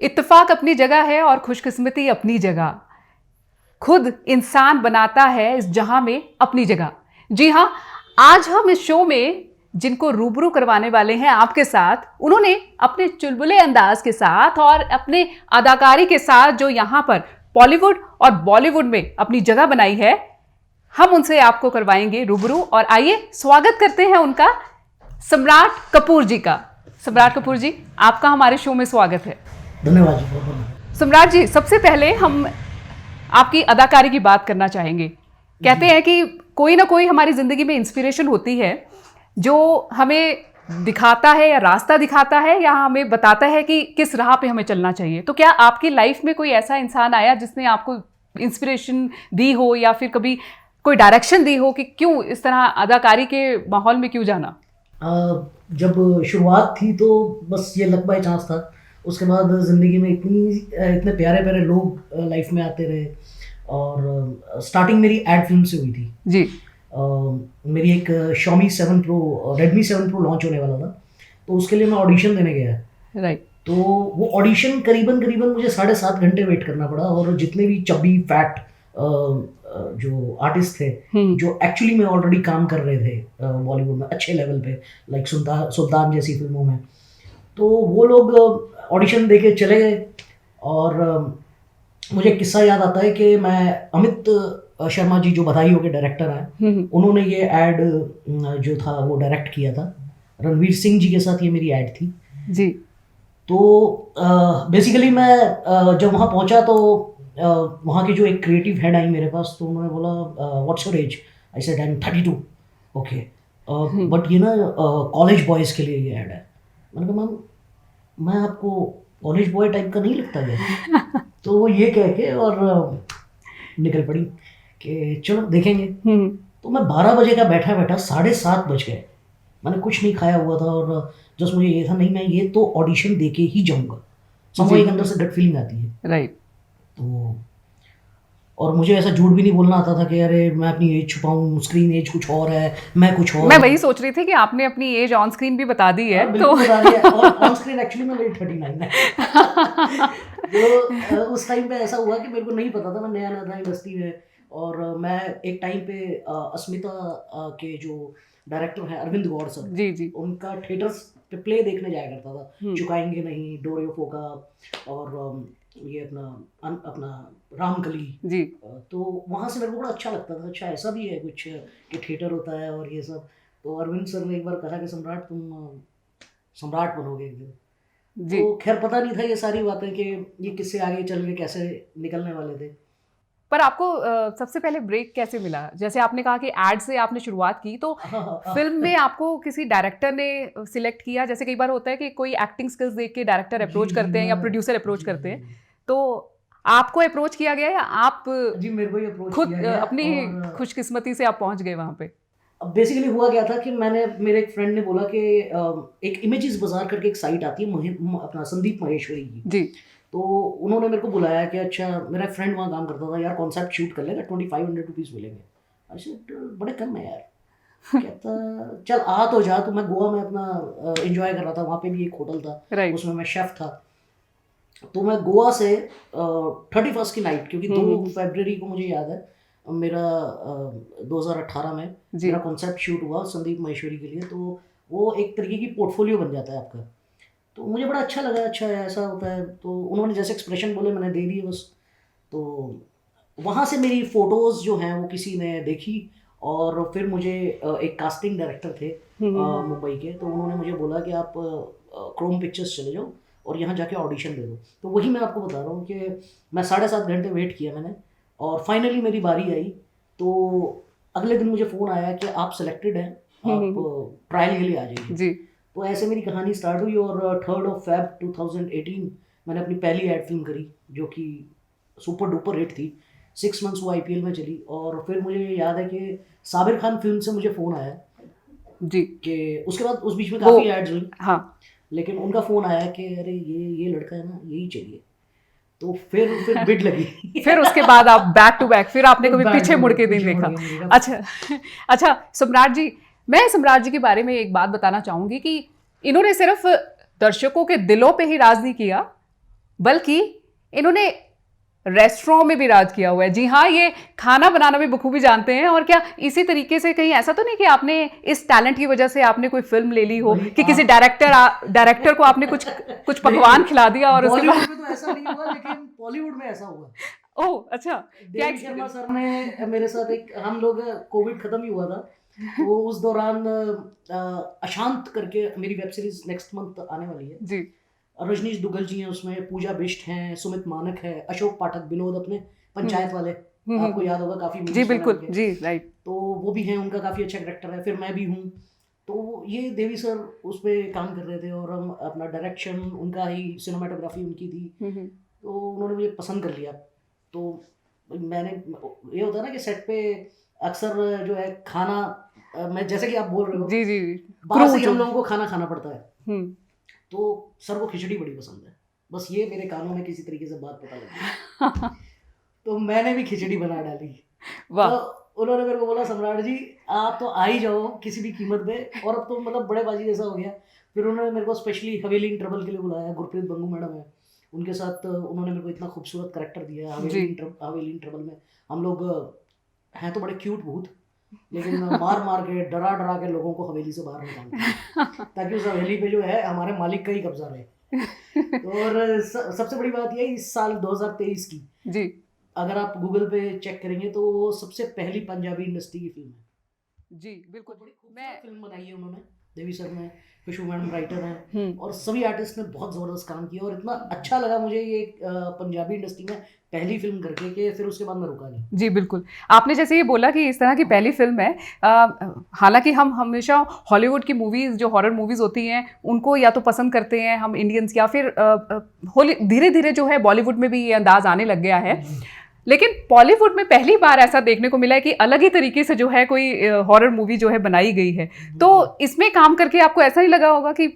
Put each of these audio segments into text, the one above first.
इत्तेफाक अपनी जगह है और खुशकिस्मती अपनी जगह। खुद इंसान बनाता है इस जहां में अपनी जगह। जी हाँ, आज हम इस शो में जिनको रूबरू करवाने वाले हैं आपके साथ, उन्होंने अपने चुलबुले अंदाज के साथ और अपने अदाकारी के साथ जो यहाँ पर बॉलीवुड और बॉलीवुड में अपनी जगह बनाई है, हम उनसे आपको करवाएंगे रूबरू। और आइए स्वागत करते हैं उनका, सम्राट कपूर जी का। सम्राट कपूर जी, आपका हमारे शो में स्वागत है। धन्यवाद जी। सम्राट जी, सबसे पहले हम आपकी अदाकारी की बात करना चाहेंगे। कहते हैं कि कोई ना कोई हमारी ज़िंदगी में इंस्पिरेशन होती है जो हमें दिखाता है या रास्ता दिखाता है या हमें बताता है कि किस राह पे हमें चलना चाहिए। तो क्या आपकी लाइफ में कोई ऐसा इंसान आया जिसने आपको इंस्पिरेशन दी हो या फिर कभी कोई डायरेक्शन दी हो कि क्यों इस तरह अदाकारी के माहौल में क्यों जाना? जब शुरुआत थी तो बस ये लक बाय चांस था। उसके बाद ज़िंदगी में इतने प्यारे प्यारे लोग लाइफ में आते रहे। और स्टार्टिंग मेरी एड फिल्म से हुई थी जी। मेरी एक Xiaomi 7 Pro Redmi 7 Pro launch होने वाला था, तो उसके लिए मैं ऑडिशन देने गया। राइट। तो वो ऑडिशन करीबन मुझे 7.5 घंटे वेट करना पड़ा। और जितने भी चब्बी फैट जो आर्टिस्ट थे जो एक्चुअली में ऑलरेडी काम कर रहे थे बॉलीवुड में अच्छे लेवल पे, लाइक सुल्तान जैसी फिल्मों में, तो वो लोग ऑडिशन देके चले गए। और मुझे एक किस्सा याद आता है कि मैं अमित शर्मा जी जो बधाइयों के डायरेक्टर हैं, उन्होंने ये ऐड जो था वो डायरेक्ट किया था। रणवीर सिंह जी के साथ ये मेरी ऐड थी जी। तो बेसिकली मैं जब वहाँ पहुँचा तो वहाँ की जो एक क्रिएटिव हेड आई मेरे पास, तो उन्होंने बोला what's your age? I said I am 32। Okay, but ये ना कॉलेज बॉयज़ के लिए ये ऐड है। मैंने कहा मैम, मैं आपको कॉलेज बॉय टाइप का नहीं लगता है? तो वो ये कह के और निकल पड़ी कि चलो देखेंगे। तो मैं 12 बजे का बैठा 7:30 बज गए। मैंने कुछ नहीं खाया हुआ था और जस्ट मुझे ये था, नहीं मैं ये तो ऑडिशन दे के ही जाऊँगा। समझो एक अंदर से गट फीलिंग आती है। राइट। तो और मुझे ऐसा झूठ भी नहीं बोलना आता था कि अरे मैं अपनी एज छुपाऊं, स्क्रीन एज कुछ और है, मैं कुछ और। मैं वही सोच रही थी कि आपने अपनी एज ऑन स्क्रीन भी बता दी है। तो बता रही है। और ऑन स्क्रीन एक्चुअली मैं मेरी 39 है। तो उस टाइम पे ऐसा हुआ कि मेरे को नहीं पता था, मैं नया था इंडस्ट्री में। और मैं एक टाइम पे अस्मिता के जो डायरेक्टर हैं अरविंद गौड़ सर जी जी, उनका थिएटर्स पे प्ले देखने जाया करता था। चुकाएंगे नहीं, डोरियो का, और ये अपना रामकली जी। तो वहाँ से मेरे को बड़ा अच्छा लगता था। अच्छा ऐसा भी है कुछ कि थिएटर होता है और ये सब। तो अरविंद सर ने एक बार कहा कि सम्राट तुम सम्राट बनोगे एक दिन। जी। तो खैर पता नहीं था ये सारी बातें कि ये किससे आगे चल के कैसे निकलने वाले थे। पर आपको सबसे पहले ब्रेक कैसे मिला? जैसे आपने कहा कि एड से आपने शुरुआत की, तो फिल्म में आपको किसी डायरेक्टर ने सिलेक्ट किया? जैसे कई बार होता है कि कोई एक्टिंग स्किल्स देख के डायरेक्टर अप्रोच करते हैं या प्रोड्यूसर अप्रोच करते हैं, तो आपको अप्रोच किया गया या आप जी मेरे को ही अप्रोच खुद किया गया। अपनी खुशकिस्मती से आप पहुंच गए वहां पे? अब बेसिकली हुआ क्या था कि मेरे एक फ्रेंड ने बोला कि एक इमेजेस बाजार करके एक साइट आती है अपना संदीप महेश्वरी की जी। तो उन्होंने मेरे को बुलाया कि अच्छा, मेरा फ्रेंड वहाँ काम करता था, यार कॉन्सेप्ट शूट कर लेगा, 2500 रुपीज़ मिलेंगे। अच्छा बड़े कम है यार। कहता चल आ तो जा। तो मैं गोवा में अपना एंजॉय कर रहा था, वहाँ पे भी एक होटल था, उसमें मैं शेफ़ था। तो मैं गोवा से 31st की नाइट, क्योंकि 2 फरवरी को मुझे याद है मेरा 2018 में मेरा कॉन्सेप्ट शूट हुआ संदीप महेश्वरी के लिए। तो वो एक तरीके की पोर्टफोलियो बन जाता है आपका। तो मुझे बड़ा अच्छा लगा, अच्छा ऐसा होता है। तो उन्होंने जैसे एक्सप्रेशन बोले मैंने दे दिए बस। तो वहाँ से मेरी फ़ोटोज़ जो हैं वो किसी ने देखी और फिर मुझे एक कास्टिंग डायरेक्टर थे मुंबई के, तो उन्होंने मुझे बोला कि आप क्रोम पिक्चर्स चले जाओ और यहाँ जाके ऑडिशन दे दो। तो वही मैं आपको बता रहा हूँ कि मैं 7.5 घंटे वेट किया मैंने और फाइनली मेरी बारी आई। तो अगले दिन मुझे फ़ोन आया कि आप सिलेक्टेड हैं, आप ट्रायल के लिए आ जाइए जी। तो ऐसे मेरी कहानी स्टार्ट हुई और 3 Feb 2018 मैंने अपनी पहली एड फिल्म करी जो कि सुपर डुपर हिट थी। 6 मंथ्स वो IPL में चली। और फिर मुझे याद है कि साबिर खान फिल्म से मुझे फ़ोन आया जी कि उसके बाद उस बीच में काफ़ी एड्स हुई। हाँ, लेकिन उनका फ़ोन आया कि अरे ये लड़का है ना, यही चाहिए। तो फिर बिड लगी। फिर उसके बाद आप बैक टू बैक, फिर आपने कभी पीछे मुड़ के नहीं देखा। अच्छा सम्राट जी, मैं सम्राट जी के बारे में एक बात बताना चाहूँगी कि इन्होंने सिर्फ दर्शकों के दिलों पे ही राज नहीं किया, बल्कि इन्होंने रेस्टोरेंट में भी राज किया हुआ है। जी हाँ, ये खाना बनाना भी बखूबी जानते हैं। और क्या इसी तरीके से कहीं ऐसा तो नहीं कि आपने इस टैलेंट की वजह से आपने कोई फिल्म ले ली हो वही कि किसी डायरेक्टर को आपने कुछ पकवान खिला दिया और उसके बॉलीवुड बाद। में तो ऐसा नहीं हुआ, लेकिन बॉलीवुड में ऐसा हुआ। ओह अच्छा, क्या देवी शर्मा experience? सर ने मेरे साथ एक, हम लोग कोविड खत्म ही हुआ था तो उस दौरान अशांत करके मेरी वेब सीरीज नेक्स्ट मंथ आने वाली है। जी रजनीश दुग्गल जी हैं उसमें, पूजा बिष्ट हैं, सुमित मानक है, अशोक पाठक, विनोद अपने पंचायत वाले, आपको याद होगा काफी जी memes बिल्कुल, बने उनके। जी राइट। तो वो भी हैं, उनका काफी अच्छा करेक्टर है। फिर मैं भी हूँ। तो ये देवी सर उस पर काम कर रहे थे और हम अपना डायरेक्शन उनका ही, सिनेमाटोग्राफी उनकी थी। तो उन्होंने मुझे पसंद कर लिया। तो मैंने, ये होता है ना कि सेट पे अक्सर जो है खाना, मैं जैसे कि आप बोल रहे हो, जी जी, बाहर से क्रू ही जो। हम लोगों को खाना खाना पड़ता है। हम्म। तो सर को खिचड़ी बड़ी पसंद है। बस ये मेरे कानों में किसी तरीके से बात पता लग गई। तो मैंने भी खिचड़ी बना डाली। वाह। तो उन्होंने मेरे को बोला, सम्राट जी आप तो आ ही जाओ किसी भी कीमत पे, और अब तो मतलब बड़े बाजी जैसा हो गया। फिर उन्होंने मेरे को स्पेशली हवेली इन ट्रबल के लिए बुलाया। गुरप्रीत बंगू मैडम है, उनके साथ उन्होंने मेरे को इतना खूबसूरत करेक्टर दिया है जी। हवेली इन ट्रबल में। हम लोग हैं तो बड़े क्यूट बहुत, लेकिन मार मार के, डरा डरा के लोगों को हवेली से बाहर निकालते हैं ताकि उस हवेली पे जो है हमारे मालिक का ही कब्जा रहे। और सबसे बड़ी बात यह है, इस साल 2023 की जी अगर आप गूगल पे चेक करेंगे तो वो सबसे पहली पंजाबी इंडस्ट्री की फिल्म है। जी बिल्कुल। बड़ी खूबसूरत मैं फिल्म बनाई है उन्होंने, देवी सर ने, खुशबू मैडम राइटर हैं, हम्म। और सभी आर्टिस्ट ने बहुत ज़बरदस्त काम किया। और इतना अच्छा लगा मुझे ये पंजाबी इंडस्ट्री में पहली फिल्म करके, कि फिर उसके बाद मैं रुका नहीं। जी बिल्कुल। आपने जैसे ये बोला कि इस तरह की पहली फिल्म है, हालांकि हम हमेशा हॉलीवुड की मूवीज़, जो हॉरर मूवीज़ होती हैं, उनको या तो पसंद करते हैं हम इंडियंस, या फिर धीरे धीरे जो है बॉलीवुड में भी ये अंदाज आने लग गया है। लेकिन बॉलीवुड में पहली बार ऐसा देखने को मिला है कि अलग ही तरीके से जो है कोई हॉरर मूवी जो है बनाई गई है। तो इसमें काम करके आपको ऐसा नहीं लगा होगा कि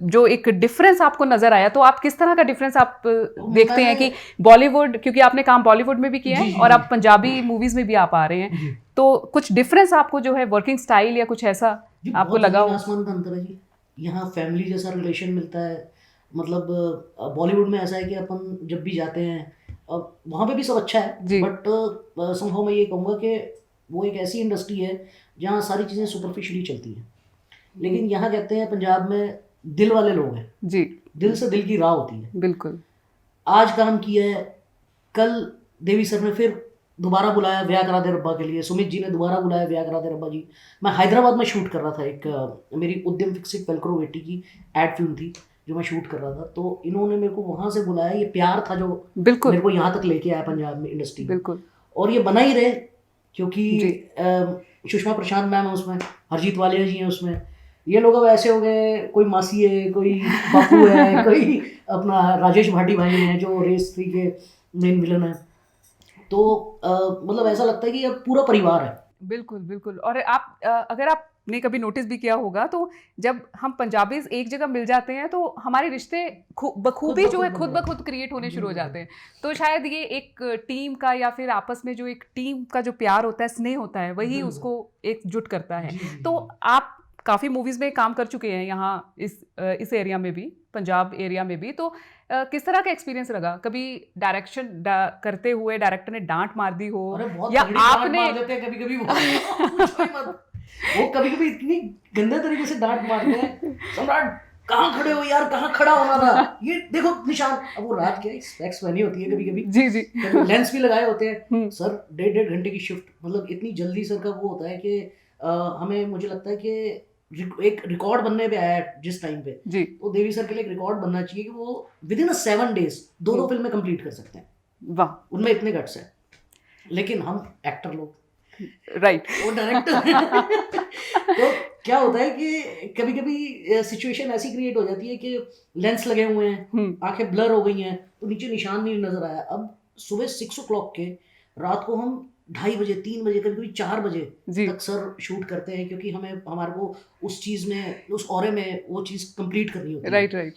जो एक डिफरेंस आपको नजर आया, तो आप किस तरह का डिफरेंस आप देखते हैं कि बॉलीवुड, क्योंकि आपने काम बॉलीवुड में भी किया है और आप पंजाबी मूवीज में भी आप आ रहे हैं, तो कुछ डिफरेंस आपको जो है वर्किंग स्टाइल या कुछ ऐसा आपको लगा हो? आसमान का अंतर है जी। यहाँ फैमिली जैसा रिलेशन मिलता है। मतलब बॉलीवुड में ऐसा है कि अपन जब भी जाते हैं, अब वहाँ पे भी सब अच्छा है, जी। बट समहाउ मैं ये कहूँगा कि वो एक ऐसी इंडस्ट्री है जहाँ सारी चीज़ें सुपरफिशियली चलती हैं। लेकिन यहाँ कहते हैं पंजाब में दिल वाले लोग हैं जी, दिल से दिल की राह होती है। बिल्कुल। आज काम किया है, कल देवी सर ने फिर दोबारा बुलाया व्याह करा दे रब्बा के लिए, सुमित जी ने दोबारा बुलाया व्याह करा दे रब्बा जी। मैं हैदराबाद में शूट कर रहा था, एक मेरी उद्यम विकसित वेलक्रो बेटी की एड फिल्म थी जो मैं शूट कर रहा था। तो इन्होंने मेरे को वहाँ से बुलाया, ये प्यार था जो बिल्कुल मेरे को यहाँ तक लेके आया पंजाब में इंडस्ट्री में। बिल्कुल। और ये बना ही रहे, क्योंकि जी। सुषमा प्रशांत मैम है उसमें, हरजीत वालिया जी हैं उसमें। ये लोग अब ऐसे हो गए, कोई मासी है, कोई बापू है, कोई अपना राजेश भाटी भाई हैं जो रेस 3 के मेन विलन है। तो मतलब ऐसा लगता है कि अब पूरा परिवार है। बिल्कुल बिल्कुल। और आप अगर आपने कभी नोटिस भी किया होगा, तो जब हम पंजाबीज एक जगह मिल जाते हैं तो हमारे रिश्ते बखूबी जो है खुद ब खुद क्रिएट होने शुरू हो जाते हैं। तो शायद ये एक टीम का, या फिर आपस में जो एक टीम का जो प्यार होता है, स्नेह होता है, वही उसको एकजुट करता है। तो आप काफ़ी मूवीज़ में काम कर चुके हैं यहाँ इस एरिया में भी, पंजाब एरिया में भी। तो किस तरह का एक्सपीरियंस लगा? कभी डायरेक्शन करते हुए डायरेक्टर ने डांट मार दी हो, अरे बहुत या तगड़ी डांट आपने मार देते हैं कभी-कभी वो। पूछो ही मत। वो कभी-कभी इतनी गंदे तरीके से डांट मारते हैं, सम्राट कहाँ खड़े हो यार, कहाँ खड़ा होना था, ये देखो निशान। अब वो रात के स्पेक्स पहनी होती है कभी-कभी, जी जी, कभी लेंस भी लगाए होते हैं। सर 1.5 घंटे की शिफ्ट, मतलब इतनी जल्दी सर का वो होता है कि हमें, मुझे लगता है कि एक रिकॉर्ड बनने पे आया है जिस टाइम पे, जी। तो देवी सर के लिए एक रिकॉर्ड बनना चाहिए कि वो विद इन 7 days 2 फिल्में कंप्लीट कर सकते हैं। वाह। उनमें इतने गट्स है। लेकिन हम एक्टर लोग, राइट। वो डायरेक्टर तो क्या होता है कि कभी कभी सिचुएशन ऐसी क्रिएट हो जाती है कि लेंस लगे हुए हैं, आंखें ब्लर हो गई हैं, तो नीचे निशान नहीं नजर आया। अब सुबह 6 o'clock के रात को हम 2:30 बजे, 3 बजे, कभी कभी 4 बजे तक सर शूट करते हैं, क्योंकि हमारे को उस चीज़ में, उस ऑरे में वो चीज़ कंप्लीट करनी होती है। Right right.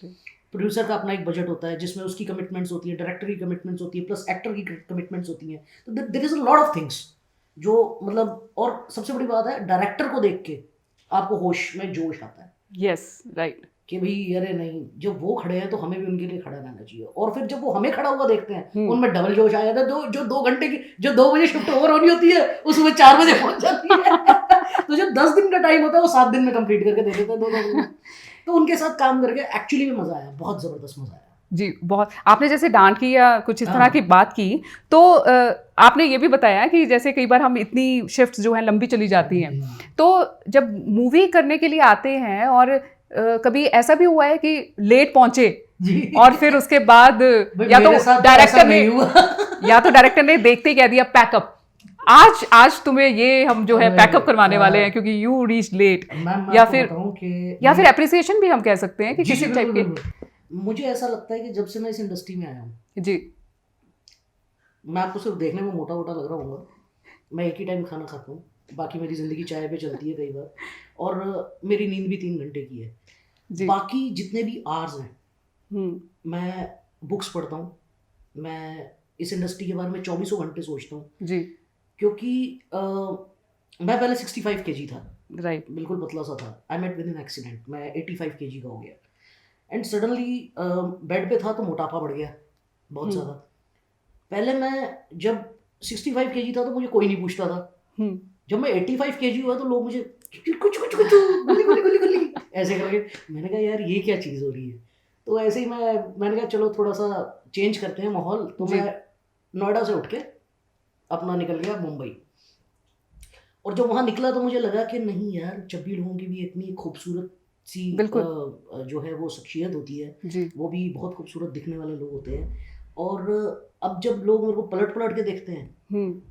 प्रोड्यूसर का अपना एक बजट होता है जिसमें उसकी कमिटमेंट्स होती है, डायरेक्टर की कमिटमेंट्स होती है, प्लस एक्टर की कमिटमेंट्स होती हैं। तो there is a lot of things जो मतलब, और सबसे बड़ी बात है डायरेक्टर को देख के आपको होश में जोश आता है। Yes right. कि भाई अरे नहीं, जब वो खड़े हैं तो हमें भी उनके लिए खड़ा रहना चाहिए। और फिर जब वो हमें खड़ा हुआ देखते हैं, उनमें डबल जोश आ जाता है। जो 2 घंटे की, जो 2 बजे शिफ्ट ओवर होनी होती है, उसमें 4 बजे पहुंच जाती है। तो जो 10 दिन का टाइम होता है, वो 7 दिन में कंप्लीट करके दे देते हैं 2 दिन में। तो उनके साथ काम करके एक्चुअली में मजा आया, बहुत जबरदस्त मजा आया। जी, बहुत। आपने जैसे डांट की या कुछ इस तरह हाँ। की बात की, तो आपने ये भी बताया कि जैसे कई बार हम इतनी शिफ्ट्स जो हैं लंबी चली जाती हैं, तो जब मूवी करने के लिए आते हैं और कभी ऐसा भी हुआ है कि लेट पहुंचे जी। और फिर उसके बाद भाई या तो मेरे साथ तो डायरेक्टर ऐसा ने नहीं हुआ। या तो डायरेक्टर ने देखते ही कह दिया पैकअप, आज तुम्हें ये हम जो है पैकअप करवाने वाले हैं क्योंकि यू रीच लेट, मैम मैं या आपको फिर बताऊं कि या फिर एप्रिसिएशन भी हम कह सकते हैं कि जी, किसी जी, टाइप बिल्कुल, के। बिल्कुल। मुझे ऐसा लगता है कि जब से मैं इस इंडस्ट्री में आया हूँ, जी मैं आपको सिर्फ देखने में मोटा मोटा लग रहा हूँ, मैं एक ही टाइम खाना खाता हूँ, बाकी मेरी ज़िंदगी चाय पे चलती है कई बार, और मेरी नींद भी 3 घंटे की है। जी। बाकी जितने भी आवर्स हैं, हम्म। मैं बुक्स पढ़ता हूँ, मैं इस इंडस्ट्री के बारे में 24 घंटे सोचता हूँ, जी। क्योंकि मैं पहले 65 केजी था, राइट। बिल्कुल पतला सा था। I met with in accident, मैं 85 केजी का हो गया, एंड सडनली बेड पे था तो मोटापा बढ़ गया बहुत ज़्यादा। पहले मैं जब 65 केजी था तो मुझे कोई नहीं पूछता था, जब मैं 85 केजी हुआ तो लोग मुझे कुछ कुछ कुछ गुली गुली गुली गुली ऐसे करके। मैंने कहा यार ये क्या चीज़ हो रही है। तो ऐसे ही मैंने कहा चलो थोड़ा सा चेंज करते हैं माहौल। तो जी। मैं नोएडा से उठ के अपना निकल गया मुंबई, और जब वहाँ निकला तो मुझे लगा कि नहीं यार, जब भी लोगों की भी इतनी खूबसूरत सी बिल्कुल। जो है वो शख्सियत होती है, जी। वो भी बहुत खूबसूरत दिखने वाले लोग होते हैं, और अब जब लोग मेरे को पलट पलट के देखते हैं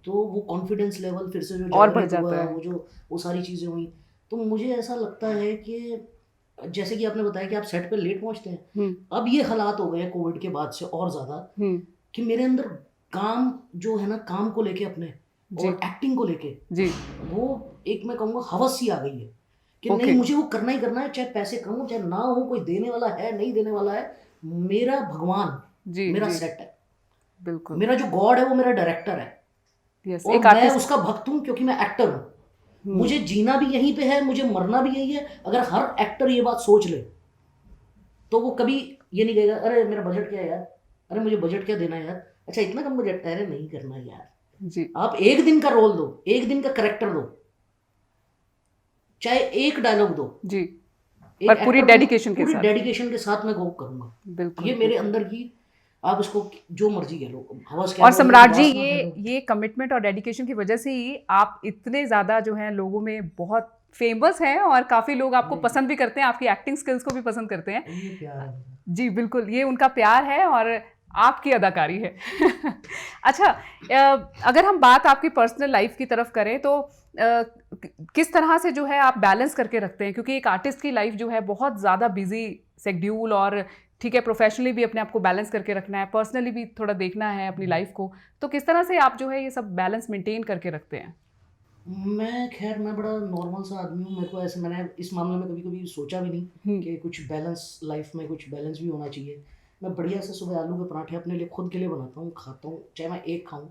तो वो कॉन्फिडेंस लेवल फिर से जो और बढ़ जनरेट हुआ, जाता है। वो सारी चीज़ें हुई। तो मुझे ऐसा लगता है कि जैसे कि आपने बताया कि आप सेट पे लेट पहुंचते हैं, अब ये हालात हो गए हैं कोविड के बाद से और ज़्यादा, कि मेरे अंदर काम जो है ना, काम को लेके अपने जी। और एक्टिंग को लेके, जी। वो एक मैं कहूँगा हवस सी आ गई है कि ओके। नहीं, मुझे वो करना ही करना है, चाहे पैसे कम हो चाहे ना हो, कोई देने वाला है नहीं देने वाला है, मेरा भगवान जी। मेरा जी। सेट है, बिल्कुल। मेरा जो गॉड है वो मेरा डायरेक्टर है, यस, और एक मैं आर्टिस्ट। उसका भक्त हूँ क्योंकि मैं एक्टर हूँ। मुझे जीना भी यहीं पे है, मुझे मरना भी यही है। अगर हर एक्टर ये बात सोच ले तो वो कभी ये नहीं कहेगा अरे मेरा बजट क्या है यार, अरे मुझे बजट क्या देना है यार, अच्छा इतना कम बजट है, अरे नहीं करना यार। जी। आप एक दिन का रोल दो, एक दिन का करेक्टर दो, चाहे एक डायलॉग दो, जी। एक पर पूरी एक्टर को डेडिकेशन के पूरी साथ। डेडिकेशन के साथ मैं वो करूंगा। बिल्कुल। ये मेरे बिल्कुल। अंदर की, आप इसको जो मर्जी कह लो, हवस कह और लो, सम्राट जी, वासना कह लो। ये कमिटमेंट और डेडिकेशन की वजह से ही आप इतने ज़्यादा जो है लोगों में बहुत फेमस हैं, और काफ़ी लोग आपको नहीं, पसंद भी करते हैं, आपकी एक्टिंग स्किल्स को भी पसंद करते हैं। ये प्यार है। जी बिल्कुल, ये उनका प्यार है और आपकी अदाकारी है। अच्छा, अगर हम बात आपकी पर्सनल लाइफ की तरफ करें तो किस तरह से जो है आप बैलेंस करके रखते हैं, क्योंकि एक आर्टिस्ट की लाइफ जो है बहुत ज़्यादा बिजी शेड्यूल, और ठीक है प्रोफेशनली भी अपने आप को बैलेंस करके रखना है, पर्सनली भी थोड़ा देखना है अपनी लाइफ को, तो किस तरह से आप जो है ये सब बैलेंस मेंटेन करके रखते हैं? मैं बड़ा नॉर्मल सा आदमी हूँ। मेरे को ऐसे, मैंने इस मामले में कभी कभी सोचा भी नहीं कि कुछ बैलेंस, लाइफ में कुछ बैलेंस भी होना चाहिए। मैं बढ़िया से सुबह आलू के पराठे अपने लिए खुद के लिए बनाता हूँ, खाता हूँ, चाहे मैं एक खाऊँ,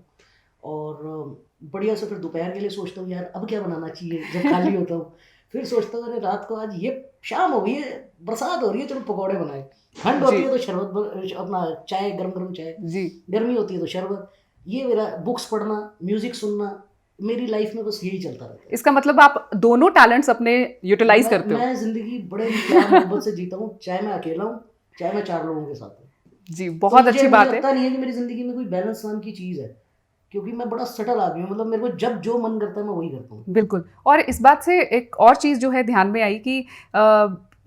और बढ़िया से फिर दोपहर के लिए सोचता हूँ यार अब क्या बनाना चाहिए जब खाली होता हूँ। फिर सोचता हूँ अरे रात को, आज ये शाम हो गई है, बरसात हो रही है, चलो पकौड़े बनाए, ठंड होती जी। है तो शरबत, अपना चाय, गरम गरम चाय, जी। गर्मी होती है तो शरबत। ये मेरा बुक्स पढ़ना, म्यूजिक सुनना, मेरी लाइफ में बस यही चलता रहता है। इसका मतलब आप दोनों टैलेंट्स अपने यूटिलाइज करते हो। मैं जिंदगी बड़े प्यार मोहब्बत से जीता हूँ, चाहे मैं अकेला हूँ चाहे मैं 4 लोगों के साथ हूँ। जी, तो बहुत मुझे अच्छी मुझे बात है। लगता नहीं है कि मेरी ज़िंदगी में कोई बैलेंस नाम की चीज़ है, क्योंकि मैं बड़ा सटल आदमी हूँ। मतलब मेरे को जब जो मन करता है मैं वही करता हूँ। बिल्कुल। और इस बात से एक और चीज़ जो है ध्यान में आई कि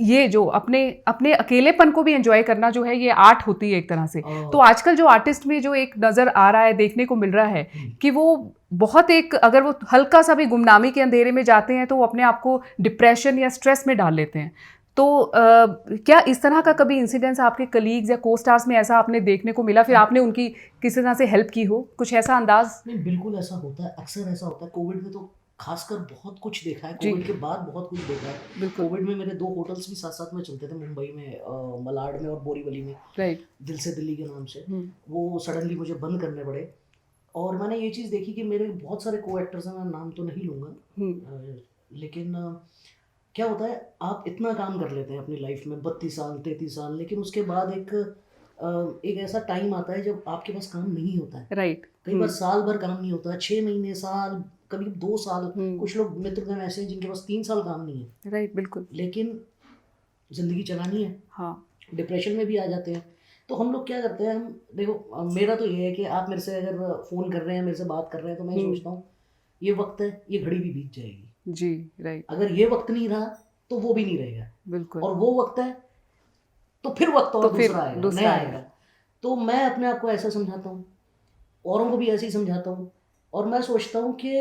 ये जो अपने अपने अकेलेपन को भी एंजॉय करना जो है ये आर्ट होती है एक तरह से। तो आजकल जो आर्टिस्ट में जो एक नज़र आ रहा है, देखने को मिल रहा है कि वो बहुत एक, अगर वो हल्का सा भी गुमनामी के अंधेरे में जाते हैं तो वो अपने आप को डिप्रेशन या स्ट्रेस में डाल लेते हैं। तो क्या इस तरह का कभी इंसिडेंस आपके कलीग्स या को स्टार्स में ऐसा आपने देखने को मिला, फिर आपने उनकी किसी तरह से हेल्प की हो, कुछ ऐसा अंदाज? नहीं, बिल्कुल ऐसा होता है, अक्सर ऐसा होता है। कोविड में तो खासकर बहुत कुछ देखा है, जी। कोविड के बाद बहुत कुछ देखा है। बिल्कुल। कोविड में मेरे 2 होटल्स भी साथ साथ में चलते थे, मुंबई में, मलाड में और बोरीवली में, राइट। दिल से दिल्ली के नाम से। वो सडनली मुझे बंद करने पड़े, और मैंने ये चीज़ देखी कि मेरे बहुत सारे को एक्टर्स हैं, मैं नाम तो नहीं लूँगा, लेकिन क्या होता है, आप इतना काम कर लेते हैं अपनी लाइफ में 32 साल 33 साल, लेकिन उसके बाद एक ऐसा टाइम आता है जब आपके पास काम नहीं होता है। राइट। कई बार साल भर काम नहीं होता, 6 महीने, साल, कभी 2 साल। हम्म। कुछ लोग मित्रगण ऐसे हैं जिनके पास 3 साल काम नहीं है, राइट, बिल्कुल। लेकिन जिंदगी चलानी है, हाँ। डिप्रेशन में भी आ जाते हैं। तो हम लोग क्या करते हैं, हम देखो, मेरा तो ये है कि आप मेरे से अगर फ़ोन कर रहे हैं, मेरे से बात कर रहे हैं, तो मैं सोचता हूँ ये वक्त है, ये घड़ी भी बीत जाएगी। जी, राइट। अगर ये वक्त नहीं रहा तो वो भी नहीं रहेगा, बिल्कुल। और वो वक्त है तो फिर वक्त और तो फिर दूसरा आएगा, दूसरा नया आएगा। आएगा। तो मैं अपने आप को ऐसा समझाता हूँ, औरों को भी ऐसे ही समझाता हूँ, और मैं सोचता हूँ कि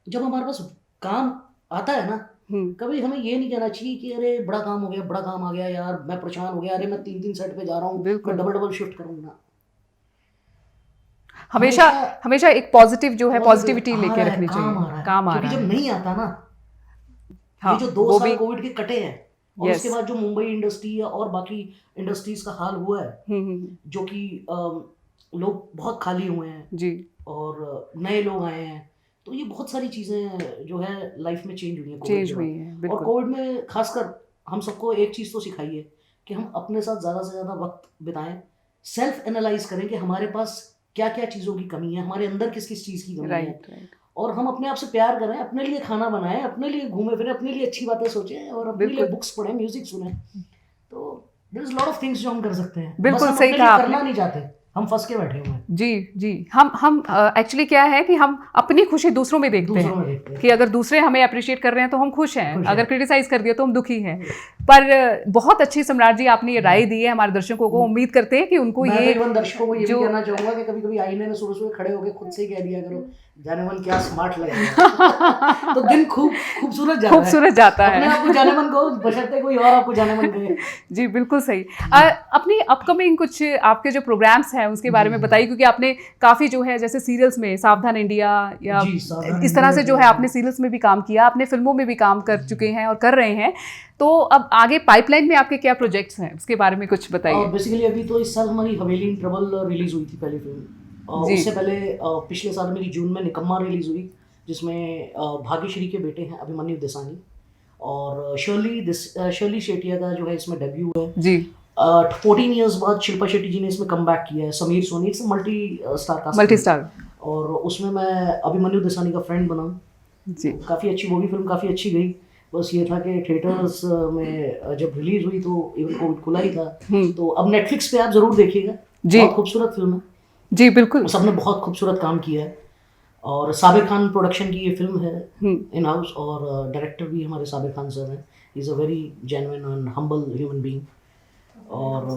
जब हमारे पास काम आता है ना, कभी हमें ये नहीं कहना चाहिए कि अरे बड़ा काम हो गया, बड़ा काम आ गया यार, मैं परेशान हो गया, अरे मैं 3 सेट पे जा रहा हूँ, बिल्कुल। मैं डबल शिफ्ट करूँगा। हमेशा हमेशा एक पॉजिटिव जो है, पॉजिटिविटी आ लेके रहा है, रखनी काम आ चाहिए। रहा है, काम आ क्योंकि रहा जब है। नहीं आता ना, हाँ, ये जो 2 वो साल भी। कोविड के कटे हैं, और Yes. उसके बाद जो मुंबई इंडस्ट्री और बाकी इंडस्ट्रीज का हाल हुआ है, जो कि लोग बहुत खाली हुए हैं जी। और नए लोग आए हैं, तो ये बहुत सारी चीज़ें जो है लाइफ में चेंज हुई हैं कोविड चेंज के हुई बाद। है, और बिल्कुल। कोविड में खासकर हम सबको एक चीज़ तो सिखाई है कि हम अपने साथ ज़्यादा से ज़्यादा वक्त बिताएं, सेल्फ एनालाइज करें कि हमारे पास क्या क्या चीज़ों की कमी है, हमारे अंदर किस किस चीज़ की कमी है, राइट, राइट। और हम अपने आप से प्यार करें, अपने लिए खाना बनाएं, अपने लिए घूमें फिरें, अपने लिए अच्छी बातें सोचें, और अपने लिए बिल्कुल। बुक्स पढ़ें, म्यूजिक सुनें। तो there is lot of things जो हम कर सकते हैं, बस बिल्कुल हम सही अपने कहा लिए आपने। करना नहीं चाहते, हम फंस के बैठे हुए हैं, जी, जी। हम एक्चुअली क्या है कि हम अपनी खुशी दूसरों में देखते दूसरों हैं में देखते हैं। कि अगर दूसरे हमें अप्रिशिएट कर रहे हैं तो हम खुश हैं, खुश हैं। अगर क्रिटिसाइज कर दिया तो हम दुखी हैं। पर बहुत अच्छी सम्राट जी आपने ये राय दी है हमारे दर्शकों को। उम्मीद करते हैं कि उनको मैं ये तो इवन दर्शकों को ये भी जो कहना चाहूंगा कि कभी कभी आईने में सुबह सुबह खड़े होकर खुद से ही कह दिया करो, जाने मन क्या स्मार्ट लग रहा है। तो दिन खूबसूरत जाता है, खूबसूरत जाता अपने है। आप को जाने मन को, बशर्ते कोई और आपको जाने मन करे। जी, बिल्कुल सही। अपनी अपकमिंग कुछ आपके जो प्रोग्राम्स हैं उसके बारे में बताइए, क्योंकि आपने काफ़ी जो है जैसे सीरियल्स में सावधान इंडिया या जी, सावधान इस तरह इंडिया से जो में है आपने सीरियल्स में भी काम किया, आपने फिल्मों में भी काम कर चुके हैं और कर रहे हैं। तो अब आगे पाइपलाइन में आपके क्या प्रोजेक्ट्स हैं उसके बारे में कुछ बताइए। बेसिकली अभी तो इस साल हमारी हवेली इन ट्रबल रिलीज हुई थी पहली फिल्म, जी। उससे पहले पिछले साल मेरी जून में निकम्मा रिलीज हुई, जिसमें भाग्यश्री के बेटे हैं अभिमन्यु देसानी, और शर्ली शेटिया का जो है इसमें डेब्यू है जी। 14 इयर्स बाद शिल्पा शेट्टी जी ने इसमें कम बैक किया है, Sameer Soni, it's multi star. और उसमें मैं अभिमन्यु देसानी का फ्रेंड बना। जी। काफ़ी अच्छी, वो भी फिल्म काफ़ी अच्छी गई। बस ये था कि थिएटर्स में जब रिलीज हुई तो इवन कोविड खुला ही था, तो अब नेटफ्लिक्स पे आप जरूर देखिएगा, बहुत खूबसूरत फिल्म है। जी, बिल्कुल। सबने बहुत खूबसूरत काम किया है, और साबिर खान प्रोडक्शन की ये फिल्म है इन हाउस, और डायरेक्टर भी हमारे साबिर खान सर हैं। He is a very genuine and humble human being. और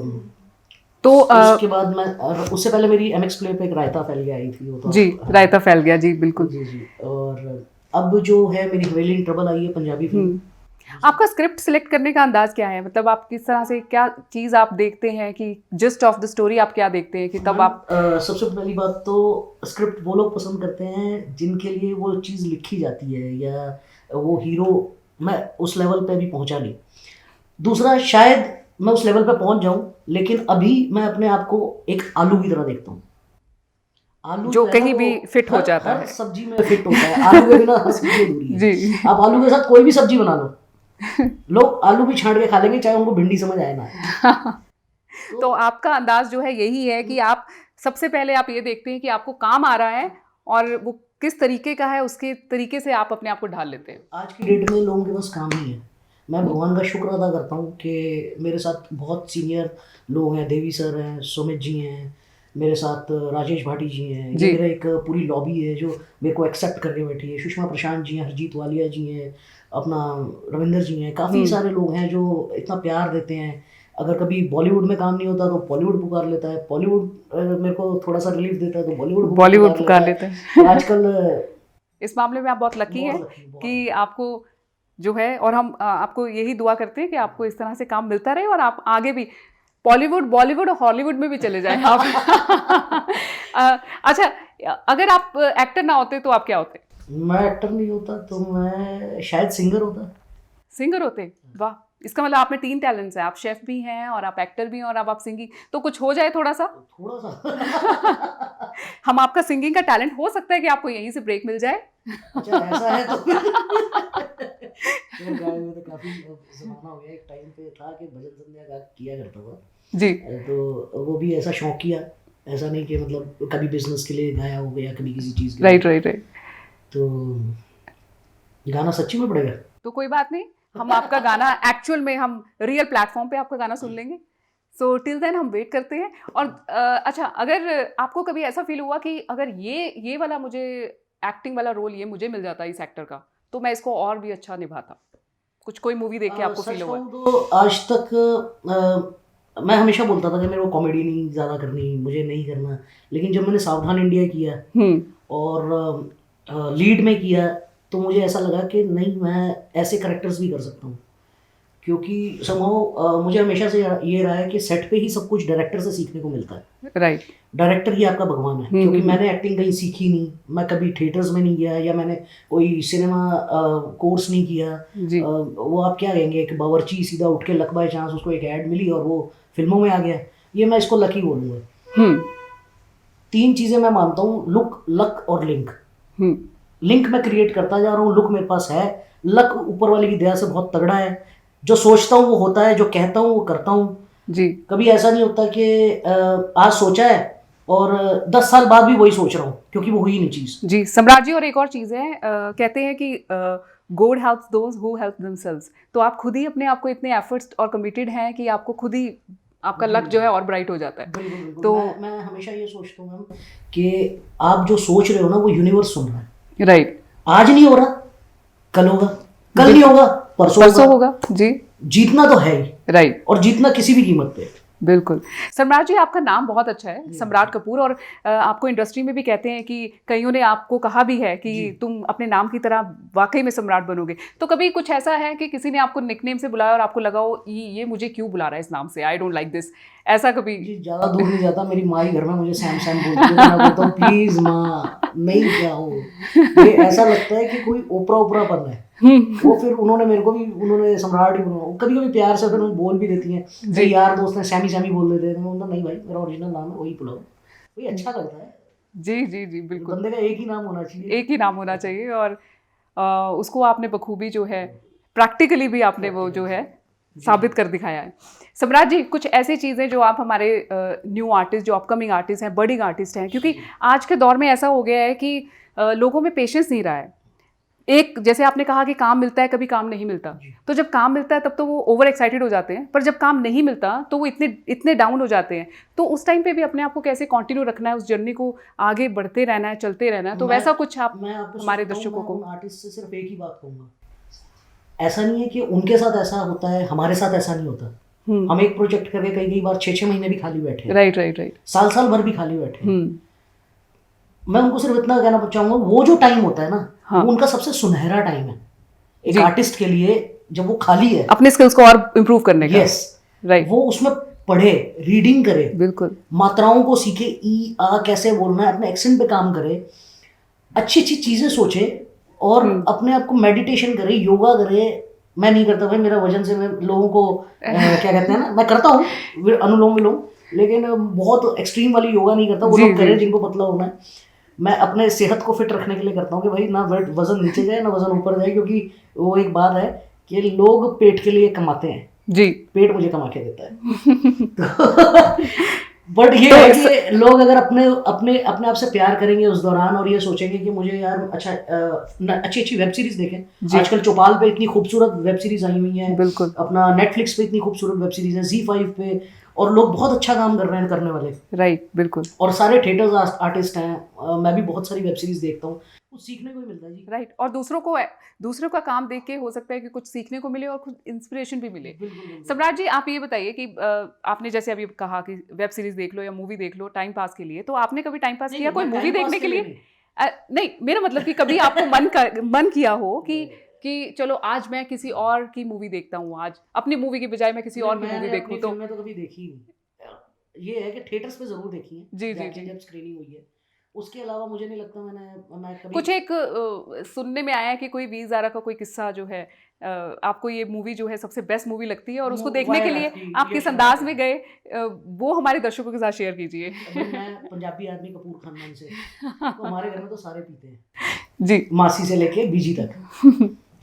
तो उसके बाद मैं, उससे पहले मेरी MX प्ले पे एक रायता फैल गया आई थी, वो तो जी, रायता फैल गया, जी बिल्कुल। जी। और अब जो है मेरी हवेली इन ट्रबल आई है, पंजाबी फिल्म। आपका स्क्रिप्ट सिलेक्ट करने का अंदाज क्या है, मतलब आप किस तरह से, क्या चीज़ आप देखते हैं कि जस्ट ऑफ द स्टोरी आप क्या देखते हैं कि तब आप सबसे पहली बात तो स्क्रिप्ट वो लोग पसंद करते हैं जिनके लिए वो चीज़ लिखी जाती है, या वो हीरो, मैं उस लेवल पे भी पहुंचा नहीं। दूसरा, शायद मैं उस लेवल पे पहुंच जाऊं, लेकिन अभी मैं अपने आप को एक आलू की तरह देखता हूँ। आलू जो है ना, कहीं वो भी फिट हो जाता हर है। सब्जी में फिट होता है, आलू के बिना सब्जी अधूरी है। जी। आप आलू के साथ कोई भी सब्जी बना लो, लोग आलू भी छांट के खा लेंगे, चाहे उनको भिंडी समझ आए ना। तो आपका अंदाज जो है यही है कि आप सबसे पहले आप ये देखते हैं कि आपको काम आ रहा है और वो किस तरीके का है, उसके तरीके से आप अपने आप को ढाल लेते हैं। आज की डेट में लोगों के पास काम नहीं है। मैं भगवान का शुक्र अदा करता हूँ कि मेरे साथ बहुत सीनियर लोग हैं, देवी सर हैं, सुमित जी हैं, मेरे साथ राजेश भाटी जी हैं, ये मेरा एक पूरी लॉबी है जो मेरे को एक्सेप्ट करके बैठी है। सुषमा प्रशांत जी हैं, हरजीत वालिया जी हैं, अपना रविंदर जी हैं, काफ़ी सारे लोग हैं जो इतना प्यार देते हैं। अगर कभी बॉलीवुड में काम नहीं होता तो बॉलीवुड पुकार लेता है, बॉलीवुड मेरे को थोड़ा सा रिलीफ देता है तो बॉलीवुड पुकार लेता है। तो आजकल इस मामले में आप बहुत लकी हैं कि आपको जो है, और हम आपको यही दुआ करते हैं कि आपको इस तरह से काम मिलता रहे और आप आगे भी बॉलीवुड, बॉलीवुड और हॉलीवुड में भी चले जाएं आप। अच्छा, अगर आप एक्टर ना होते तो आप क्या होते? मैं एक्टर नहीं होता तो मैं शायद सिंगर होता। सिंगर होते? वाह, इसका मतलब आप में 3 टैलेंट्स हैं, आप शेफ भी हैं और आप एक्टर भी हैं और अब आप सिंगिंग, तो कुछ हो जाए थोड़ा सा। हम आपका सिंगिंग का टैलेंट हो सकता है कि आपको यहीं से ब्रेक मिल जाए। अच्छा, ऐसा है तो तो गाए हुए तो काफ़ी ज़माना हो गया। एक टाइम पे था कि भजन संध्या गा किया करता था, जी तो वो भी ऐसा शौक किया, ऐसा नहीं कि मतलब कभी बिजनेस के लिए गाया हो या कभी किसी चीज़ के राइट लिए। Right right. तो गाना सच्ची में पड़ेगा। तो कोई बात नहीं, हम आपका गाना एक्चुअल में हम रियल प्लेटफॉर्म पे आपका गाना सुन लेंगे। सो टिल देन हम वेट करते हैं। और अच्छा, अगर आपको कभी ऐसा फील हुआ कि अगर ये वाला मुझे एक्टिंग वाला रोल ये मुझे मिल जाता इस एक्टर का, तो मैं इसको और भी अच्छा निभाता, कुछ कोई मूवी देख के आपको सच फील हुआ? कहूँ तो आज तक मैं हमेशा बोलता था कि मेरे को कॉमेडी नहीं ज़्यादा करनी, मुझे नहीं करना। लेकिन जब मैंने सावधान इंडिया किया और लीड में किया, तो मुझे ऐसा लगा कि नहीं, मैं ऐसे करेक्टर्स भी कर सकता हूँ। क्योंकि समहाउ मुझे हमेशा से ये रहा है कि सेट पे ही सब कुछ डायरेक्टर से सीखने को मिलता है। राइट। डायरेक्टर ही आपका भगवान है। क्योंकि मैंने एक्टिंग कहीं सीखी नहीं, मैं कभी थिएटर्स में नहीं गया, या मैंने कोई सिनेमा कोर्स नहीं किया। जी वो आप क्या कहेंगे, एक बावर्ची सीधा उठ के लक बाय चांस उसको एक ऐड मिली और वो फिल्मों में आ गया। ये मैं इसको लकी बोलूँगा। 3 चीज़ें मैं मानता हूँ, लुक, लक और लिंक। लिंक मैं क्रिएट करता जा रहा हूँ, लुक मेरे पास है, लक ऊपर वाले की दया से बहुत तगड़ा है। जो सोचता हूँ वो होता है, जो कहता हूँ वो करता हूँ जी। कभी ऐसा नहीं होता कि आज सोचा है और 10 साल बाद भी वही सोच रहा हूँ, क्योंकि वो हुई नहीं चीज़। जी सम्राट जी, और एक और चीज़ है, कहते हैं कि God helps those who help themselves. तो आप खुद ही अपने आप को इतने एफर्ट्स और कमिटेड हैं कि आपको खुद ही आपका लक जो है और ब्राइट हो जाता है। बिल्कुल बिल्कुल। तो मैं हमेशा ये सोचता हूँ मैम कि आप जो सोच रहे हो ना, वो यूनिवर्स सुन रहा है। राइट। आज नहीं हो रहा, कल होगा, कल नहीं होगा, परसों होगा। जी। जीतना तो है ही, राइट। और जीतना किसी भी कीमत पे। बिल्कुल। सम्राट जी, आपका नाम बहुत अच्छा है, सम्राट कपूर, और आपको इंडस्ट्री में भी कहते हैं कि कईयों ने आपको कहा भी है कि तुम अपने नाम की तरह वाकई में सम्राट बनोगे। तो कभी कुछ ऐसा है कि किसी ने आपको निकनेम से बुलाया और आपको लगा हो ये मुझे क्यों बुला रहा है इस नाम से, आई डोंट लाइक दिस, ऐसा कभी? जी ज़्यादा दूर नहीं जाता, मेरी माँ ही घर में मुझे सैम सैम बोलती है, मैं बोलता हूँ प्लीज़ माँ नहीं क्या हो। ये ऐसा लगता है कि कोई ओपरा ओपरापन है। वो फिर उन्होंने सम्राट ही बनाया। कभी कभी प्यार से फिर वो बोल भी देती हैं, मेरे यार दोस्त ने सैमी सैमी बोल देते हैं, मैं बोलता नहीं भाई, मेरा ओरिजिनल नाम है, वही बुलाओ, वही अच्छा लगता है। जी जी जी बिल्कुल, बंदे का एक ही नाम होना चाहिए। एक ही नाम होना चाहिए, और उसको आपने बखूबी जो है प्रैक्टिकली भी आपने वो जो है साबित कर दिखाया है। सम्राट जी, कुछ ऐसी चीज़ें जो आप हमारे न्यू आर्टिस्ट, जो अपकमिंग आर्टिस्ट हैं, बर्डिंग आर्टिस्ट हैं, क्योंकि आज के दौर में ऐसा हो गया है कि लोगों में पेशेंस नहीं रहा है। एक जैसे आपने कहा कि काम मिलता है, कभी काम नहीं मिलता, तो जब काम मिलता है तब तो वो ओवर एक्साइटेड हो जाते हैं, पर जब काम नहीं मिलता तो वो इतने डाउन हो जाते हैं। तो उस टाइम पे भी अपने आप को कैसे कंटिन्यू रखना है, उस जर्नी को आगे बढ़ते रहना है, चलते रहना है, तो वैसा कुछ आप हमारे दर्शकों को? आर्टिस्ट से सिर्फ एक ही बात कहूँगा, ऐसा नहीं है कि उनके साथ ऐसा होता है, हमारे साथ ऐसा नहीं होता। हम एक प्रोजेक्ट करके कई बार 6-6 महीने भी खाली बैठे हैं, राइट राइट राइट, साल भर भी खाली बैठे हैं। मैं उनको सिर्फ इतना कहना चाहूँगा, वो जो टाइम होता है ना, वो उनका सबसे सुनहरा टाइम है एक आर्टिस्ट के लिए, जब वो खाली है अपने स्किल्स को और इम्प्रूव करने का। Yes right. वो उसमें पढ़े, रीडिंग करे, बिल्कुल, मात्राओं को सीखे, ई आ कैसे बोलना है, अपने एक्सेंट पे काम करे, अच्छी अच्छी चीज़ें सोचे, और अपने आप को मेडिटेशन करे, योगा करे। मैं नहीं करता भाई, मेरा वजन से मैं लोगों को क्या कहते हैं ना, मैं करता हूँ अनुलोम विलोम, लेकिन बहुत एक्सट्रीम वाली योगा नहीं करता। वो लोग करें जिनको पतला होना है। मैं अपने सेहत को फिट रखने के लिए करता हूँ कि भाई ना वजन नीचे जाए ना वजन ऊपर जाए, क्योंकि वो एक बात है कि लोग पेट के लिए कमाते हैं जी, पेट मुझे कमा के देता है। बट ये है कि लोग अगर अपने आप से प्यार करेंगे उस दौरान, और ये सोचेंगे कि मुझे यार अच्छी वेब सीरीज देखें। आजकल चौपाल पे इतनी खूबसूरत वेब सीरीज आई हुई है, बिल्कुल, अपना नेटफ्लिक्स पे इतनी खूबसूरत वेब सीरीज है, Z5 पे, और लोग बहुत अच्छा काम कर रहे हैं करने वाले। राइट, बिल्कुल, और सारे थिएटर्स आर्टिस्ट हैं। मैं भी बहुत सारी वेब सीरीज देखता हूँ, कुछ सीखने को ही मिलता है जी। राइट, और दूसरों का काम देख के हो सकता है कि कुछ सीखने को मिले और कुछ इंस्पिरेशन भी मिले। सम्राट जी, आप ये बताइए कि आपने जैसे अभी कहा कि वेब सीरीज देख लो या मूवी देख लो टाइम पास के लिए, तो आपने कभी टाइम पास किया कोई मूवी देखने के लिए? नहीं, मेरा मतलब कि कभी आपको मन किया हो कि चलो आज मैं किसी और की मूवी देखता हूँ, आज अपनी मूवी की बजाय मैं किसी और की मूवी देखूँ। तो मैं तो कभी देखी नहीं, ये है कि थिएटर्स पे जरूर देखी है जी जी जी, जब स्क्रीनिंग हुई है। उसके अलावा मुझे नहीं लगता मैं कभी कुछ एक सुनने में आया है कि कोई वीर ज़ारा का कोई किस्सा जो है, आपको ये मूवी जो है सबसे बेस्ट मूवी लगती है, और उसको देखने के लिए आप किस अंदाज में गए, वो हमारे दर्शकों के साथ शेयर कीजिए। मैं पंजाबी आदमी, कपूर खानदान से, तो हमारे घर में तो सारे पीते हैं जी, मासी से लेके बीजी तक।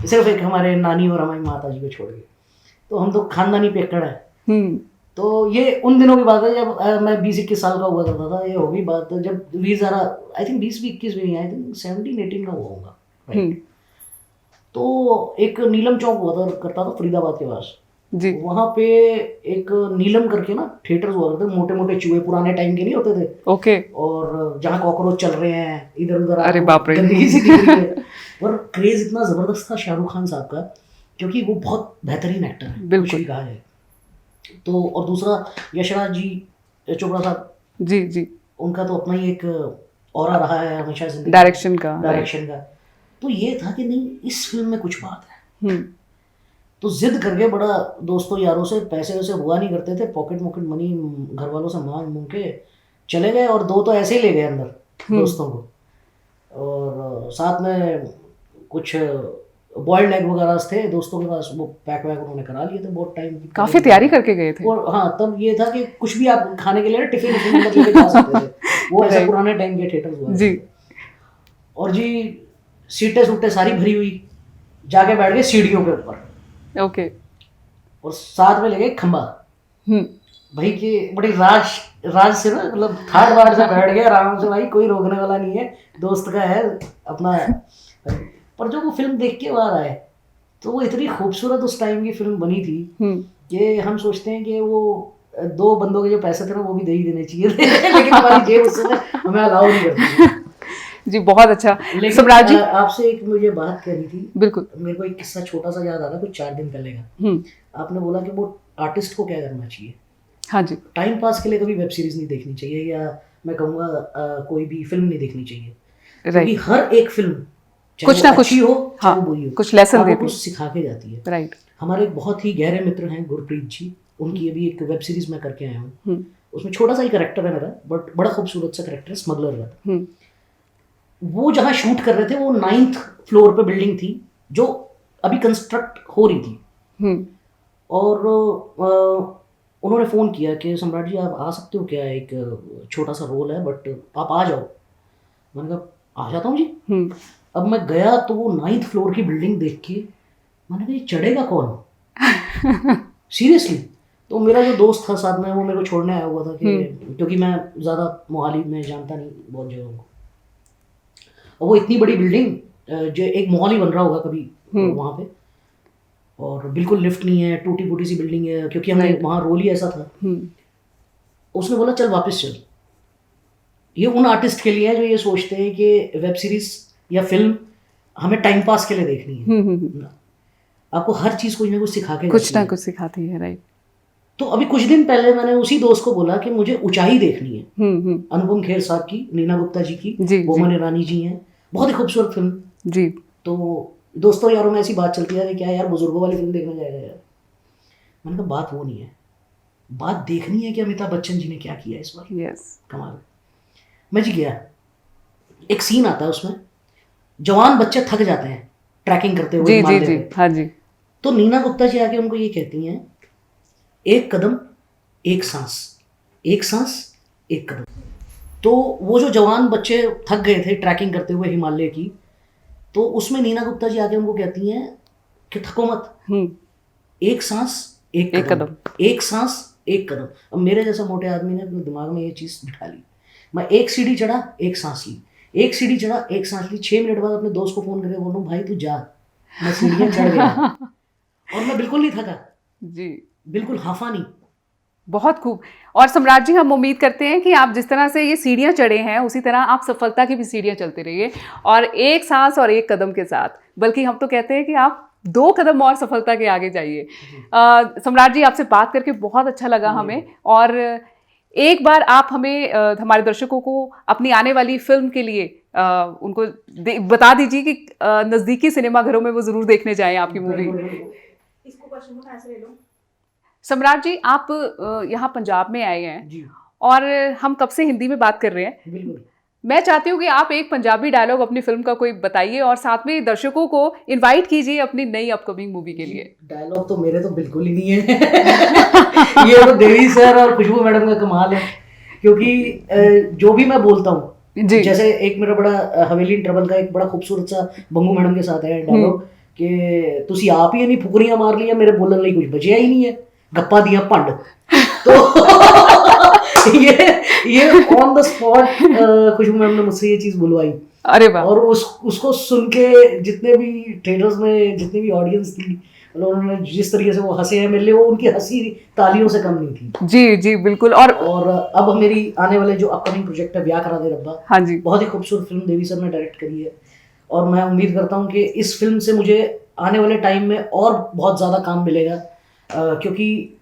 सिर्फ एक हमारे नानी और हमारी माता जी को छोड़ के, तो हम तो खानदानी पेकड़ है। तो ये उन दिनों की बात है जब मैं 20-21 साल का हुआ करता था। ये होगी बात जब 20 आई थिंक 20-21 भी नहीं, आई थिंक 17-18 का हुआ होगा, राइट। तो एक नीलम चौक हुआ था, करता था फरीदाबाद के पास जी। वहाँ पे एक नीलम करके ना थिएटर हुआ करते, मोटे मोटे चूहे पुराने टाइम के नहीं होते थे, ओके। और जहाँ कॉकरोच चल रहे हैं इधर उधर, अरे बाप रे। गंदगी सी दिख रही है। और क्रेज इतना जबरदस्त था शाहरुख खान साहब का, क्योंकि वो बहुत बेहतरीन एक्टर है, बिल्कुल। कुछ भी कहा जाए। तो और दूसरा यशराज जी चोपड़ा साहब, जी जी, उनका तो अपना ही एक ऑरा रहा है हमेशा जिंदगी, डायरेक्शन का। तो ये था कि नहीं इस फिल्म में कुछ बात है। तो जिद करके बड़ा दोस्तों यारों से, पैसे वैसे हुआ नहीं करते थे, पॉकेट मनी घर वालों से मांग के चले गए, और 2 तो ऐसे ही ले गए अंदर दोस्तों को, और साथ में कुछ बॉइल्ड एग वगैरह थे दोस्तों के पास, वो पैक वैक उन्होंने करा लिए थे बहुत टाइम, काफी तैयारी करके गए थे। और हाँ, तब ये था कि कुछ भी आप खाने के लिए टिफिन लेके जा सकते थे, वो ऐसे पुराने टाइम के थिएटर हुआ जी। और जी सीटें सूटें सारी भरी हुई, जाके बैठ गए सीढ़ियों के ऊपर, ओके। और साथ में ले गए खंबा भाई की, बड़ी राज से ना, मतलब थर्ड वार्ड से बैठ गए आराम से, भाई कोई रोकने वाला नहीं है, दोस्त का है अपना। पर जो वो फिल्म देख के बाहर आए, तो वो इतनी खूबसूरत उस टाइम की फिल्म बनी थी कि हम सोचते हैं कि वो 2 बंदों के जो पैसे थे ना वो भी दे ही देने चाहिए थे, लेकिन हमारी जेब उस समय हमें अलाउ नहीं करती। जी, बहुत अच्छा। सम्राट जी, आपसे एक मुझे बात करनी थी। बिल्कुल। मेरे को एक किस्सा छोटा सा याद आ रहा, कुछ 4 दिन पहले का। आपने बोला कि वो आर्टिस्ट को क्या करना चाहिए। हाँ जी। टाइम पास के लिए कभी वेब सीरीज नहीं देखनी चाहिए, या मैं कहूँगा कोई भी फिल्म नहीं देखनी चाहिए, क्योंकि हर एक फिल्म कुछ ना कुछ अच्छी हो चाहे वो बुरी हो, कुछ लेसन देती है, कुछ सिखा के जाती है, राइट। हमारे एक बहुत ही गहरे मित्र हैं गुरप्रीत जी, उनकी अभी एक वेब सीरीज मैं करके आया हूँ। उसमें छोटा सा ही कैरेक्टर है मेरा, बट बड़ा खूबसूरत सा कैरेक्टर है, स्मगलर का। वो जहाँ शूट कर रहे थे वो 9th फ्लोर पे बिल्डिंग थी जो अभी कंस्ट्रक्ट हो रही थी, और उन्होंने फ़ोन किया कि सम्राट जी आप आ सकते हो क्या, एक छोटा सा रोल है बट आप आ जाओ। मैंने कहा आ जाता हूँ जी। अब मैं गया तो वो 9th फ्लोर की बिल्डिंग देख के मैंने कहा ये चढ़ेगा कौन सीरियसली। तो मेरा जो दोस्त था साथ में, वो मेरे को छोड़ने आया हुआ था कि क्योंकि मैं ज़्यादा मोहाली में जानता नहीं बहुत जगहों को, और वो इतनी बड़ी बिल्डिंग जो एक मॉल ही बन रहा होगा कभी वहाँ पे, और बिल्कुल लिफ्ट नहीं है, टूटी फूटी सी बिल्डिंग है, क्योंकि हमने वहाँ रोल ही ऐसा था। उसने बोला चल वापस चल। ये उन आर्टिस्ट के लिए है जो ये सोचते हैं कि वेब सीरीज या फिल्म हमें टाइम पास के लिए देखनी है। आपको हर चीज़ कुछ ना कुछ सिखा के, कुछ ना कुछ सिखाती है, राइट। तो अभी कुछ दिन पहले मैंने उसी दोस्त को बोला कि मुझे ऊंचाई देखनी है, अनुपम खेर साहब की, नीना गुप्ता जी की, बोमन ईरानी जी हैं, बहुत ही खूबसूरत फिल्म जी। तो दोस्तों यारों में ऐसी बात चलती है कि क्या यार बुजुर्गों वाली फिल्म देखने जाएगा यार। मैंने कहा बात वो नहीं है, बात देखनी है कि अमिताभ बच्चन जी ने क्या किया इस बार। कमाल। मैं जी गया, एक सीन आता है उसमें, जवान बच्चे थक जाते हैं ट्रैकिंग करते हुए हिमालय में। हाँ जी। तो नीना गुप्ता जी आके उनको ये कहती हैं, एक कदम एक सांस, एक सांस एक कदम। तो वो जो जवान बच्चे थक गए थे ट्रैकिंग करते हुए हिमालय की, तो उसमें नीना गुप्ता जी आके उनको कहती हैं कि थको मत, एक सांस एक कदम, एक सांस एक कदम। अब मेरे जैसा मोटे आदमी ने अपने दिमाग में ये चीज़ बिठा ली। मैं एक सीढ़ी चढ़ा, एक सांस ली, एक सीढ़ी चढ़ा, एक सांस ली। 6 मिनट बाद अपने दोस्त को फ़ोन करके बोलूँ भाई तू जा, मैं सीढ़ियाँ चढ़ गया और मैं बिल्कुल नहीं थका जी, बिल्कुल हाफा नहीं। बहुत खूब। और सम्राट जी, हम उम्मीद करते हैं कि आप जिस तरह से ये सीढ़ियाँ चढ़े हैं उसी तरह आप सफलता की भी सीढ़ियाँ चलते रहिए, और एक सांस और एक कदम के साथ, बल्कि हम तो कहते हैं कि आप 2 कदम और सफलता के आगे जाइए। सम्राट जी, आपसे बात करके बहुत अच्छा लगा हमें, और एक बार आप हमें हमारे दर्शकों को अपनी आने वाली फिल्म के लिए उनको बता दीजिए कि नज़दीकी सिनेमाघरों में वो ज़रूर देखने जाएं आपकी मूवी। इसको क्वेश्चन को ऐसे ले लो। सम्राट जी, आप यहाँ पंजाब में आए हैं जी, और हम कब से हिंदी में बात कर रहे हैं। बिल्कुल। मैं चाहती हूँ कि आप एक पंजाबी डायलॉग अपनी फिल्म का कोई बताइए, और साथ में दर्शकों को इनवाइट कीजिए अपनी नई अपकमिंग मूवी के लिए। डायलॉग तो मेरे तो बिल्कुल ही नहीं है ये तो देवी सर और खुशबू मैडम का कमाल है, क्योंकि जो भी मैं बोलता हूँ, जैसे एक मेरा बड़ा हवेली ट्रबल का एक बड़ा खूबसूरत सा बंगू मैडम के साथ है डायलॉग कि तुसी आप ही नहीं फुकरियां मार लिया, मेरे बोलने ਲਈ कुछ बचिया ही नहीं है, गप्पा दिया भंड। तो ये on the spot Khushboo ma'am ने मुझसे ये चीज बुलवाई। अरे वाह। और उसको सुन के जितने भी थिएटर्स में जितनी भी ऑडियंस थी, मतलब उन्होंने जिस तरीके से वो हंसे हैं, मेरे लिए वो उनकी हंसी तालियों से कम नहीं थी। जी जी बिल्कुल। और अब मेरी आने वाले जो अपकमिंग प्रोजेक्ट है, ब्याह करा दे रब्बा, हाँ जी, बहुत ही खूबसूरत फिल्म देवी सर ने डायरेक्ट करी है, और मैं उम्मीद करता हूँ कि इस फिल्म से मुझे आने वाले टाइम में और बहुत ज़्यादा काम मिलेगा, क्योंकि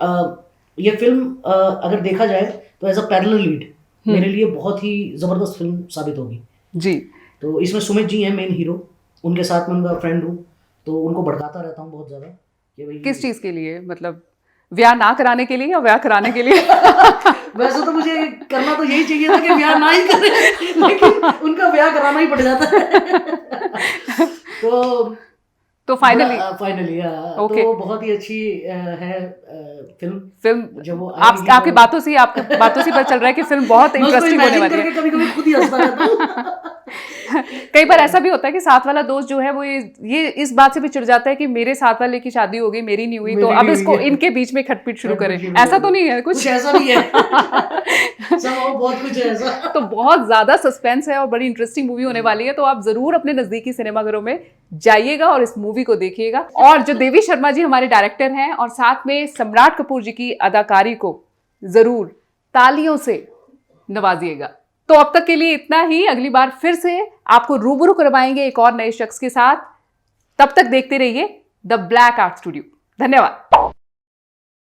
ये फिल्म अगर देखा जाए तो एज अ पैरेलल लीड मेरे लिए बहुत ही ज़बरदस्त फिल्म साबित होगी जी। तो इसमें सुमित जी हैं मेन हीरो, उनके साथ में उनका फ्रेंड हूँ, तो उनको भड़काता रहता हूँ बहुत ज़्यादा कि भाई किस चीज़ के लिए, मतलब ब्याह ना कराने के लिए या ब्याह कराने के लिए? वैसे तो मुझे करना तो यही चाहिए था कि ब्याह ना ही करें, लेकिन उनका ब्याह कराना ही पड़ जाता है। तो फाइनली ओके। तो बहुत ही अच्छी है फिल्म जब वो आपकी बातों से पता चल रहा है कि फिल्म बहुत इंटरेस्टिंग होने वाली है। कभी कभी खुद ही हंसता रहता हूँ। कई बार ऐसा भी होता है कि साथ वाला दोस्त जो है वो ये इस बात से भी चिढ़ जाता है कि मेरे साथ वाले की शादी हो गई, मेरी नहीं हुई, तो अब इसको इनके बीच में खटपट शुरू करें। ऐसा तो नहीं है कुछ ऐसा नहीं है। सब बहुत कुछ है ऐसा। तो बहुत ज्यादा सस्पेंस है और बड़ी इंटरेस्टिंग मूवी होने वाली है, तो आप जरूर अपने नजदीकी सिनेमाघरों में जाइएगा और इस मूवी को देखिएगा। और जो देवी शर्मा जी हमारे डायरेक्टर हैं और साथ में सम्राट कपूर जी की अदाकारी को जरूर तालियों से नवाजिएगा। तो अब तक के लिए इतना ही, अगली बार फिर से आपको रूबरू करवाएंगे एक और नए शख्स के साथ। तब तक देखते रहिए द ब्लैक आर्ट स्टूडियो। धन्यवाद।